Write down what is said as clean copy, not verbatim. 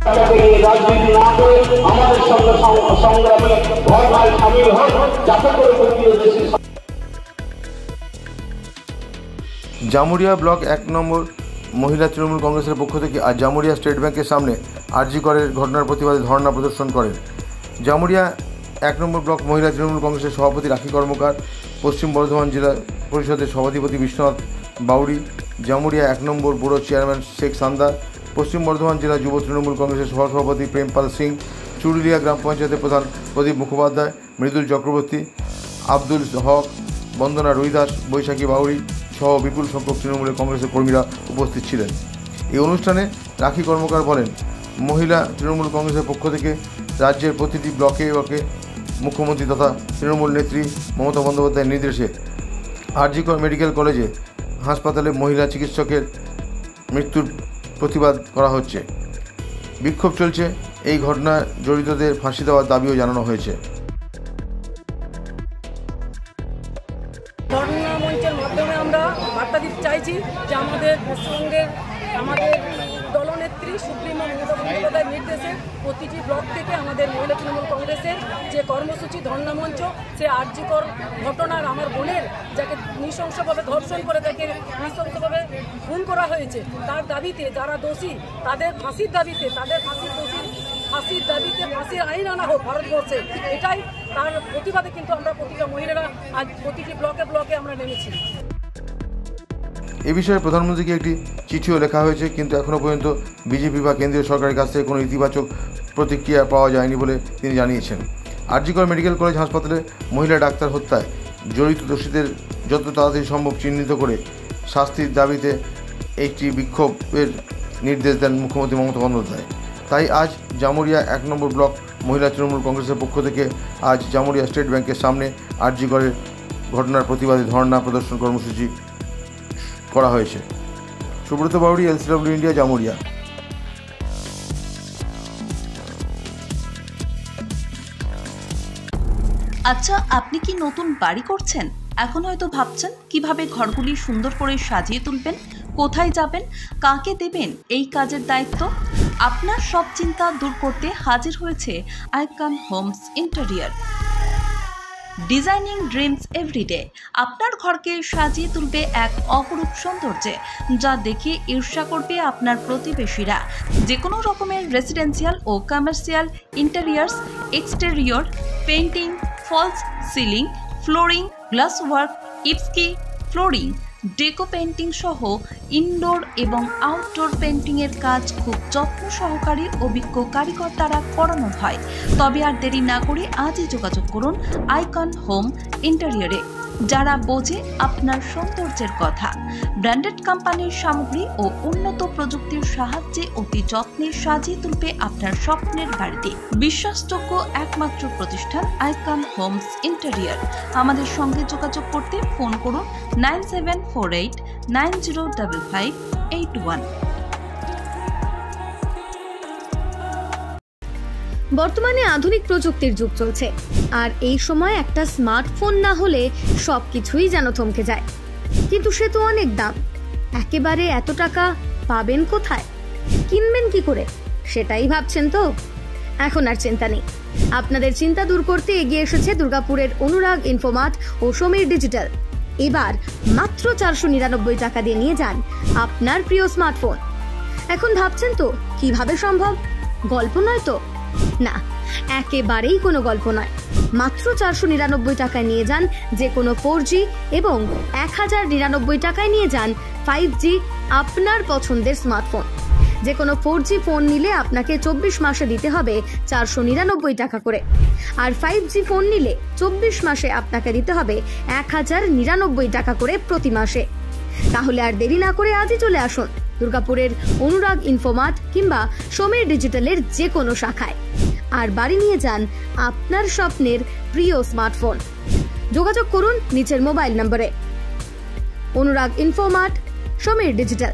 রাজনীতি না করে আমাদের সঙ্গে সংগ্রামে ভয় ভয় সামিল হন, যাতে করে জামুরিয়া ব্লক 1 নম্বর মহিলা তৃণমূল কংগ্রেসের পক্ষ থেকে আজ জামুরিয়া স্টেট ব্যাংকের সামনে আরজি করের ঘটনার প্রতিবাদে ধর্ণা প্রদর্শন করেন। জামুরিয়া 1 নম্বর ব্লক মহিলা তৃণমূল কংগ্রেসের সভাপতি রাখি কর্মকার, পশ্চিম বর্ধমান জেলা পরিষদের সভাধিপতি বিশ্বনাথ বাউরি, জামুরিয়া 1 নম্বর ব্যুরো চেয়ারম্যান শেখ সান্দার, পশ্চিম বর্ধমান জেলা যুব তৃণমূল কংগ্রেসের সহসভাপতি প্রেমপাল সিং, চুরুলিয়া গ্রাম পঞ্চায়েতের প্রধান প্রদীপ মুখোপাধ্যায়, মৃদুল চক্রবর্তী, আব্দুল হক, বন্দনা রুইদাস, বৈশাখী বাউরি সহ বিপুল সংখ্যক তৃণমূলের কংগ্রেসের কর্মীরা উপস্থিত ছিলেন। এই অনুষ্ঠানে রাখি কর্মকার বলেন, মহিলা তৃণমূল কংগ্রেসের পক্ষ থেকে রাজ্যের প্রতিটি ব্লকে মুখ্যমন্ত্রী তথা তৃণমূল নেত্রী মমতা বন্দ্যোপাধ্যায়ের নির্দেশে আরজি কর মেডিকেল কলেজে হাসপাতালে মহিলা চিকিৎসকের মৃত্যুর প্রতিবাদ করা হচ্ছে। বিক্ষোভ চলছে। এই ঘটনায় জড়িতদের ফাঁসি দেওয়ার দাবিও জানানো হয়েছে। ধর্ণা মঞ্চের মাধ্যমে আমরা বার্তা দিতে চাইছি যে আমাদের পশ্চিমবঙ্গের আমাদের দলনেত্রী সুপ্রিমো মমতা বন্দ্যোপাধ্যায়ের নির্দেশে প্রতিটি ব্লক থেকে আমাদের মহিলা তৃণমূল কংগ্রেসের যে কর্মসূচি ধর্ণা মঞ্চ, সে আরজিকর ঘটনার আমার বোনের যাকে নৃশংসভাবে ধর্ষণ করে তাকে নৃশংসভাবে খুন করা হয়েছে, তার দাবিতে যারা দোষী তাদের ফাঁসির দাবিতে, তাদের ফাঁসির দাবিতে ফাঁসির আইন আনা হোক ভারতবর্ষে, এটাই তার প্রতিবাদে কিন্তু আমরা প্রতিটা মহিলারা আজ প্রতিটি ব্লকে ব্লকে আমরা নেমেছি। এ বিষয়ে প্রধানমন্ত্রীকে একটি চিঠিও লেখা হয়েছে, কিন্তু এখনও পর্যন্ত বিজেপি বা কেন্দ্রীয় সরকারের কাছ থেকে কোনো ইতিবাচক প্রতিক্রিয়া পাওয়া যায়নি বলে তিনি জানিয়েছেন। আরজি কর মেডিকেল কলেজ হাসপাতালে মহিলা ডাক্তার হত্যায় জড়িত দোষীদের যত তাড়াতাড়ি সম্ভব চিহ্নিত করে শাস্তির দাবিতে একটি বিক্ষোভের নির্দেশ দেন মুখ্যমন্ত্রী মমতা বন্দ্যোপাধ্যায়। তাই আজ জামুরিয়া 1 নম্বর ব্লক মহিলা তৃণমূল কংগ্রেসের পক্ষ থেকে আজ জামুরিয়া স্টেট ব্যাংকের সামনে আরজি করের ঘটনার প্রতিবাদে ধর্ণা প্রদর্শন কর্মসূচি করা হয়েছে। Subrata Bauri, LCW India, Jamuria. আচ্ছা, আপনি কি নতুন বাড়ি করছেন? এখন হয়তো ভাবছেন কিভাবে ঘরগুলি সুন্দর করে সাজিয়ে তুলবেন, কোথায় যাবেন, কাকে দেবেন এই কাজের দায়িত্ব। আপনার সব চিন্তা দূর করতে হাজির হয়েছে Icon Homes Interior. Designing dreams everyday আপনার ঘরকে সাজিয়ে তুলবে এক অপরূপ সৌন্দর্যে, যা দেখে ঈর্ষা করবে আপনার প্রতিবেশীরা। যে কোনো রকমের রেসিডেন্সিয়াল ও commercial interiors, exterior, painting, false ceiling, flooring, glass work, ইপস্কি ফ্লোরিং, ডেকো পেন্টিং সহ ইনডোর এবং আউটডোর পেন্টিংয়ের কাজ খুব যত্ন সহকারে অভিজ্ঞ কারিগর দ্বারা করানো হয়। তবে আর দেরি না করে আজই যোগাযোগ করুন আইকন হোম ইন্টেরিয়রে, যারা বোঝে আপনার সৌন্দর্যের কথা। ব্র্যান্ডেড কোম্পানির সামগ্রী ও উন্নত প্রযুক্তির সাহায্যে অতি যত্নে সাজিয়ে তুলবে আপনার স্বপ্নের বাড়িতে। বিশ্বাসযোগ্য একমাত্র প্রতিষ্ঠান আইকন হোমস ইন্টেরিয়র। আমাদের সঙ্গে যোগাযোগ করতে ফোন করুন 9748905581। বর্তমানে আধুনিক প্রযুক্তির যুগ চলছে, আর এই সময় একটা স্মার্টফোন না হলে সবকিছুই যেন থমকে যায়। কিন্তু সে তো অনেক দাম, একেবারে এত টাকা পাবেন কোথায়, কিনবেন কি করে, সেটাই ভাবছেন তো? এখন আর চিন্তা নেই। আপনাদের চিন্তা দূর করতে এগিয়ে এসেছে দুর্গাপুরের অনুরাগ ইনফোমার্ট ও সমীর ডিজিটাল। এবার মাত্র 499 টাকা দিয়ে নিয়ে যান আপনার প্রিয় স্মার্টফোন। এখন ভাবছেন তো কিভাবে সম্ভব? গল্প নয় তো? না, একেবারেই কোনো গল্প নয়। মাত্র 499 টাকায় নিয়ে যান যে কোনো 4G এবং 1099 টাকায় নিয়ে যান 5G আপনার পছন্দের স্মার্টফোন। যে কোনো 4G ফোন নিলে আপনাকে 24 মাসে দিতে হবে 499 টাকা করে, আর 5G ফোন নিলে 24 মাসে আপনাকে দিতে হবে 1099 টাকা করে প্রতি মাসে। তাহলে আর দেরি না করে আজই চলে আসুন দুর্গাপুরের অনুরাগ ইনফোমার্ট কিংবা সমীর ডিজিটালের যে কোনো শাখায়, আর বাড়ি নিয়ে যান আপনার স্বপ্নের প্রিয় স্মার্টফোন। যোগাযোগ করুন নিচের মোবাইল নম্বরে। অনুরাগ ইনফোমার্ট, সমীর ডিজিটাল।